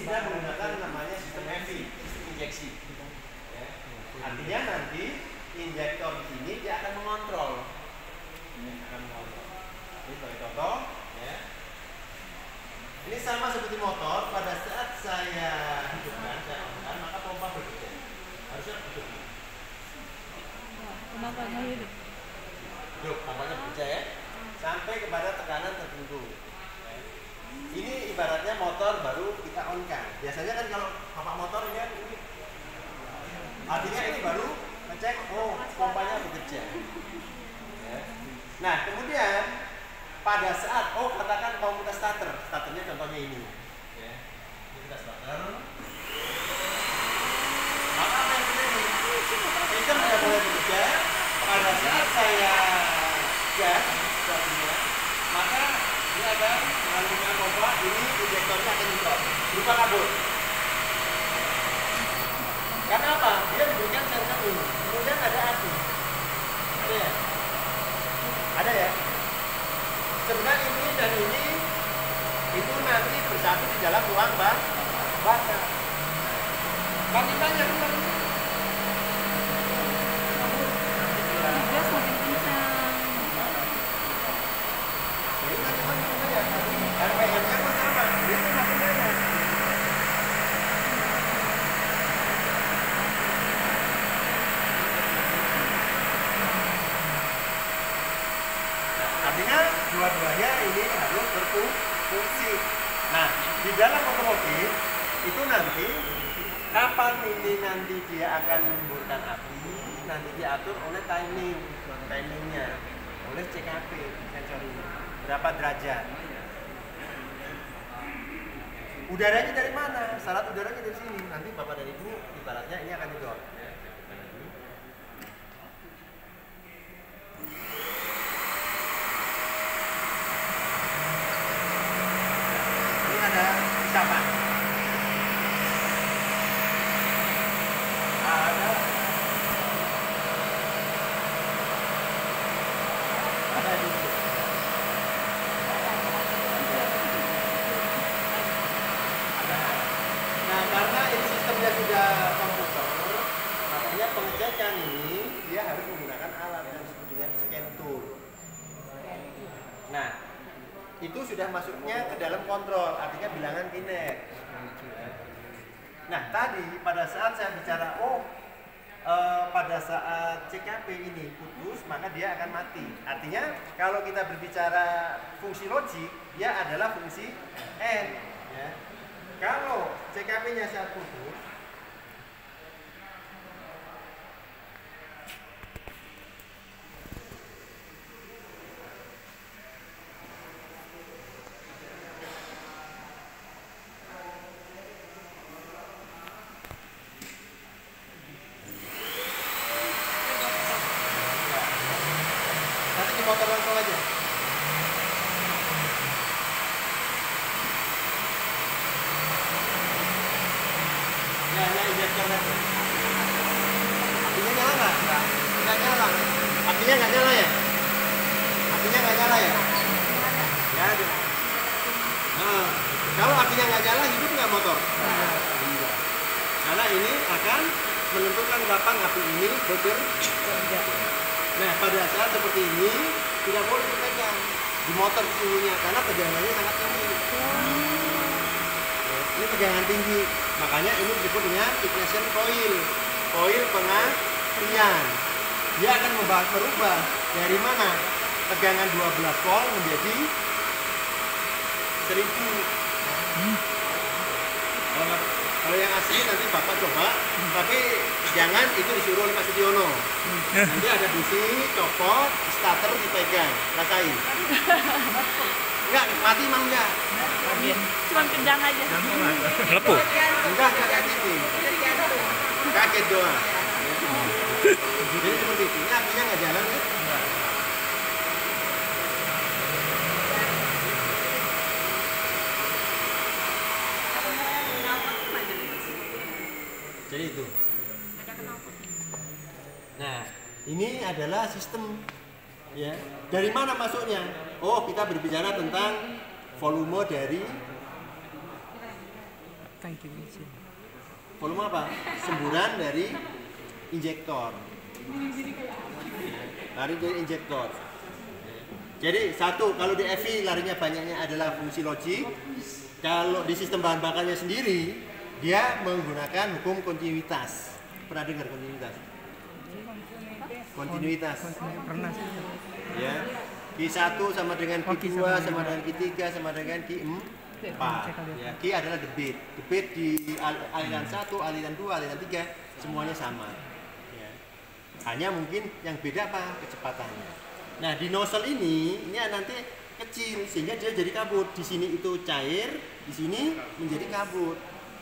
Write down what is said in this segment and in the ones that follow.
sudah menggunakan namanya sistem heavy, sistem injeksi. Ya. Artinya nanti injektor ini dia akan mengontrol. Ini sebagai contoh, ya. Ini sama seperti motor. Pada saat saya hidupkan, saya on-kan, maka pompa bekerja. Harusnya hidup. Kenapa nggak hidup? Hidup, pompanya bekerja ya. Sampai kepada tekanan tertentu. Ini ibaratnya motor baru kita on-kan. Biasanya kan kalau bapak motor ini kan ini. Artinya ini baru ngecek, oh pompanya bekerja. Ya. Nah kemudian pada saat, oh katakan mau kita starternya contohnya ini. Ya. Ini kita starter. Maka apa yang terjadi? Sistem sudah mulai bekerja. Pada saat saya gas, maka dia akan menggunakan pompa, ini injektornya akan nyemprot berupa kabut. Karena apa? Dia memberikan sensor ini. Kemudian ada api. Ada ya? Ada ya? Sebenarnya ini dan ini itu nanti bersatu di dalam ruang bakar. Kan ditanya kemarin. Gas makin kencang. Jadi macam-macam saja. RPM-nya pun sama. Dia pun makin banyak. Artinya dua-duanya ini harus berfungsi. Nah, di dalam otomotif itu nanti kapan ini nanti dia akan membuurkan api, nanti diatur oleh timingnya, oleh CKP sensor ini. Berapa derajat? Udaranya dari mana? Salat udaranya dari sini. Nanti bapak dan ibu ibaratnya ini akan didor. Ini ada isapan. Ada di sini. Nah, karena ini sistemnya sudah komputer, makanya pengecekan ini dia harus menggunakan alat yang disebut dengan scan tool. Nah, itu sudah masuknya ke dalam kontrol, artinya bilangan kinet. Nah, tadi pada saat saya bicara, pada saat CKP ini putus, maka dia akan mati. Artinya, kalau kita berbicara fungsi logik, dia adalah fungsi N. Ya. Kalau CKP-nya saya putus, nanti di motor langsung aja. Ya, injektor tadi. Apinya nyala nggak? Nggak nyala. Apinya nggak nyala ya? Apinya nggak nyala ya? Ya, ada. Nah, kalau apinya nggak nyala, hidup nggak motor? Iya. Karena ini akan menentukan kapan api ini bekerja. Nah, pada saat seperti ini tidak boleh dipegang di motor sesungguhnya karena tegangannya sangat tinggi. Ini tegangan tinggi, makanya ini disebut dengan ignition coil, koil pengatian. Dia akan merubah dari mana tegangan 12 volt menjadi 1000. Kalau yang asli nanti bapak coba, tapi jangan itu disuruh oleh Mas Sudiono. Nanti ada busi, copot, starter dipegang, rasain. Enggak, mati mau enggak? Cuma kencang aja. Melepuh. Enggak kaget gitu. Kaget doang. Jadi seperti itu. Ini apinya nggak jalan ya? Jadi itu. Nah, ini adalah sistem ya. Dari mana masuknya? Oh, kita berbicara tentang volume dari tangki bensin. Volume apa? Semburan dari injektor. Lari dari injektor. Jadi satu, kalau di EV larinya banyaknya adalah fungsi logik. Kalau di sistem bahan bakarnya sendiri, dia menggunakan hukum kontinuitas. Pernah dengar kontinuitas? Kontinuitas. Pernah sih. Ya. Q1 sama dengan Q2 sama dengan Q3 sama dengan Q4. Ya, Q adalah debit. Debit di aliran 1, aliran 2, aliran 3 semuanya sama. Ya. Hanya mungkin yang beda apa? Kecepatannya. Nah, di nozzle ini nanti kecil sehingga dia jadi kabut. Di sini itu cair, di sini menjadi kabut.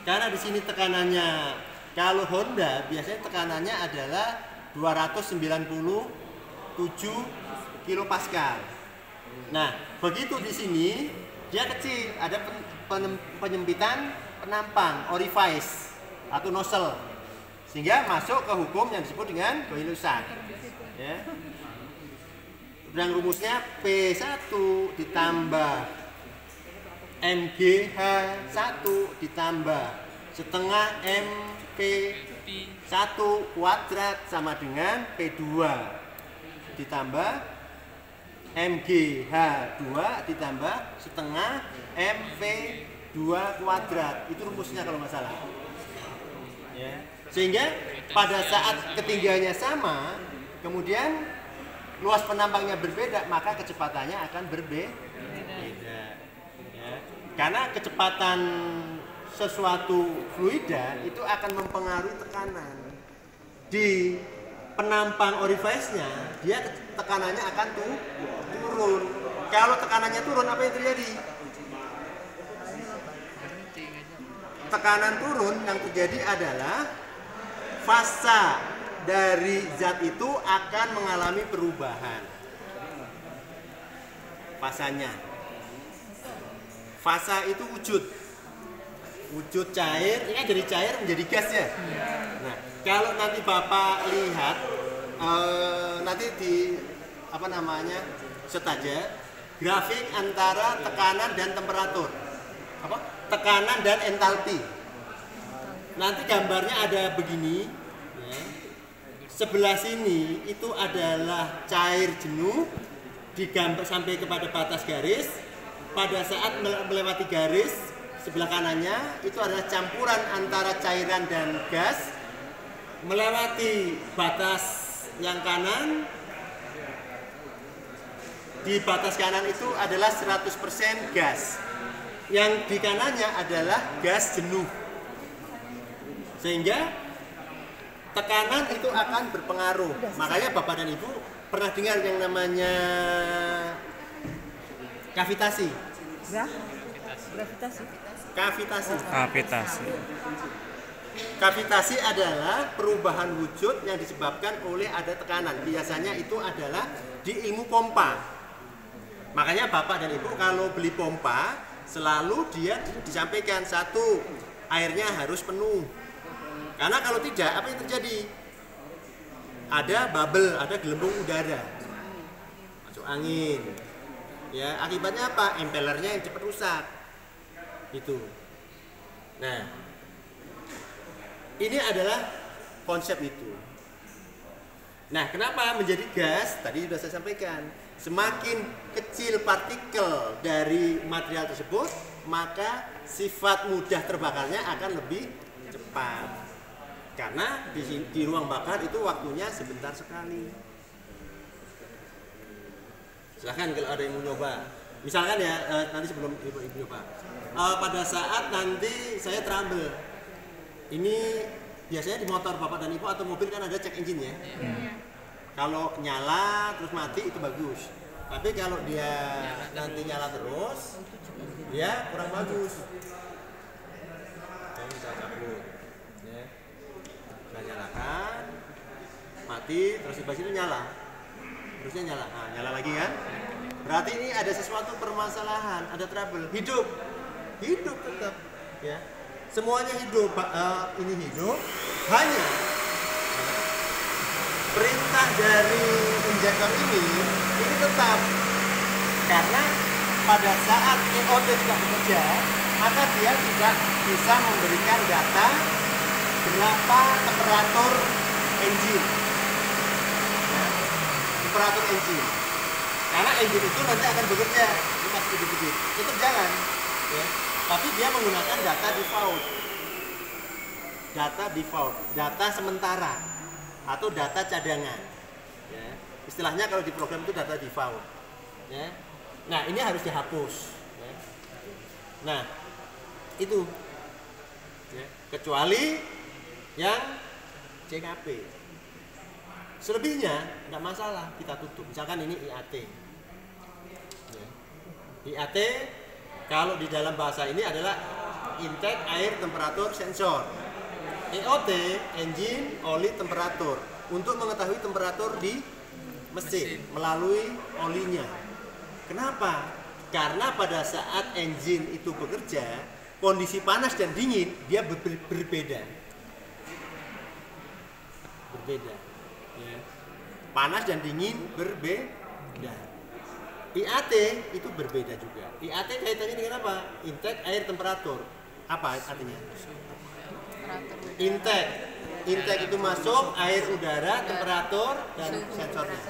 Karena di sini tekanannya, kalau Honda biasanya tekanannya adalah 297 kilopascal. Nah, begitu di sini dia kecil, ada penyempitan penampang orifice atau nozzle, sehingga masuk ke hukum yang disebut dengan Boyle-Sachs. Ya. Dan rumusnya P1 ditambah MGH1 ditambah setengah MP1 kuadrat sama dengan P2 ditambah MGH2 ditambah setengah MP2 kuadrat. Itu rumusnya kalau nggak salah. Ya. Sehingga pada saat ketiganya sama, kemudian luas penampangnya berbeda, maka kecepatannya akan berbeda. Ya. Karena kecepatan sesuatu fluida itu akan mempengaruhi tekanan. Di penampang orifice-nya, dia tekanannya akan turun. Kalau tekanannya turun, apa yang terjadi? Tekanan turun yang terjadi adalah fasa dari zat itu akan mengalami perubahan. Fasanya. Fasa itu wujud cair, ini kan dari cair menjadi gas ya. Nah, kalau nanti Bapak lihat nanti di set aja grafik antara tekanan dan temperatur. Tekanan dan entalpi. Nanti gambarnya ada begini. Ya. Sebelah sini itu adalah cair jenuh digambar sampai kepada batas garis. Pada saat melewati garis sebelah kanannya itu adalah campuran antara cairan dan gas. Melewati batas yang kanan, di batas kanan itu adalah 100% gas. Yang di kanannya adalah gas jenuh. Sehingga tekanan itu akan berpengaruh. Makanya Bapak dan Ibu pernah dengar yang namanya kavitasi. Kavitasi adalah perubahan wujud yang disebabkan oleh ada tekanan. Biasanya itu adalah di ilmu pompa. Makanya Bapak dan Ibu kalau beli pompa selalu dia disampaikan satu, airnya harus penuh. Karena kalau tidak, apa yang terjadi? Ada bubble, ada gelembung udara, masuk angin. Ya, akibatnya apa? Impellernya yang cepat rusak. Itu. Nah, ini adalah konsep itu. Nah, kenapa menjadi gas? Tadi sudah saya sampaikan. Semakin kecil partikel dari material tersebut, maka sifat mudah terbakarnya akan lebih cepat. Karena di ruang bakar itu waktunya sebentar sekali. Silahkan kalau ada yang mau nyoba. Misalkan ya, nanti sebelum ibu nyoba. Pada saat nanti saya trouble, ini biasanya di motor Bapak dan Ibu atau mobil kan ada check engine ya. Kalau nyala terus mati itu bagus. Tapi kalau dia nanti nyala terus, dia kurang bagus. Saya bisa cabut. Ya. Saya nyalakan, mati, terus di sini nyala. Terusnya nyala. Nah, nyala lagi kan? Berarti ini ada sesuatu permasalahan, ada trouble. Hidup tetap. Ya. Semuanya hidup. Ini hidup. Hanya perintah dari injektor ini tetap, karena pada saat EOT tidak bekerja maka dia tidak bisa memberikan data berapa temperatur engine. Ya, temperatur engine. Karena engine itu nanti akan bekerja, ini masih gede-gede, tetap jalan. Ya. Tapi dia menggunakan data default. Data default, data sementara atau data cadangan. Ya. Istilahnya kalau di program itu data default. Ya. Nah, ini harus dihapus. Ya. Nah, itu. Ya. Kecuali yang CKP. Selebihnya nggak masalah, kita tutup. Misalkan ini IAT. Ya. IAT kalau di dalam bahasa ini adalah intake air temperatur sensor. EOT, engine oli temperatur, untuk mengetahui temperatur di mesin melalui olinya. Kenapa? Karena pada saat engine itu bekerja, kondisi panas dan dingin dia berbeda. Berbeda. Ya. Panas dan dingin berbeda. IAT itu berbeda juga. IAT kaitannya dengan apa? Intake air temperatur. Apa artinya? Intake itu masuk air udara, temperatur dan sensornya.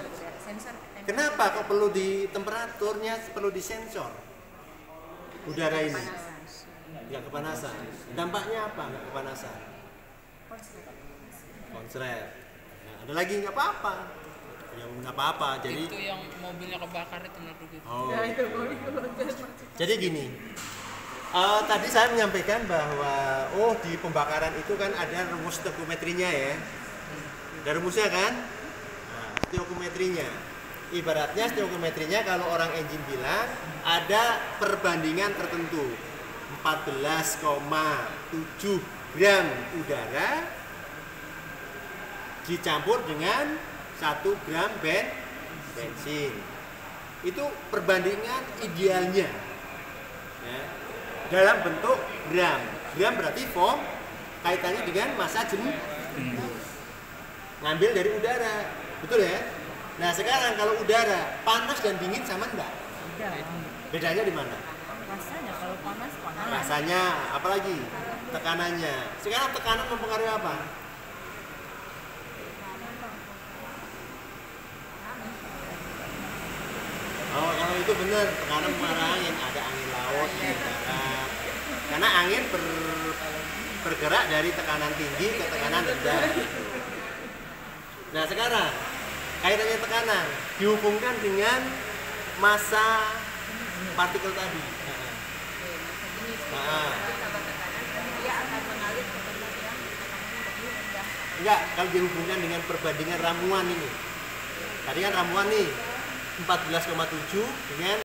Kenapa kok perlu di temperaturnya perlu disensor? Udara ini nggak kepanasan. Dampaknya apa? Nggak kepanasan. Konslet. Nah, ada lagi nggak apa-apa. Ya nggak apa-apa. Jadi itu yang mobilnya kebakar itu menurut gitu. Oh. Jadi gini. Tadi saya menyampaikan bahwa di pembakaran itu kan ada rumus stoichiometrinya ya. Ada rumusnya kan? Nah, stoichiometrinya. Ibaratnya stoichiometrinya kalau orang engine bilang ada perbandingan tertentu. 14,7 gram udara dicampur dengan 1 gram bensin. Itu perbandingan idealnya. Ya. Dalam bentuk gram. Gram berarti form kaitannya dengan massa jenuh. Ngambil dari udara. Betul ya? Nah, sekarang kalau udara panas dan dingin sama enggak? Bedanya di mana? Rasanya kalau panas. Rasanya, apalagi tekanannya. Sekarang tekanan mempengaruhi apa? Oh, kalau itu benar, tekanan mempengaruhi yang ada angin laut, angin darat. Karena angin bergerak dari tekanan tinggi ke tekanan rendah. Nah, sekarang kaitannya tekanan dihubungkan dengan massa partikel tadi. Enggak, kalau dihubungkan dengan perbandingan ramuan ini. Tadi kan ramuan nih 14,7 dengan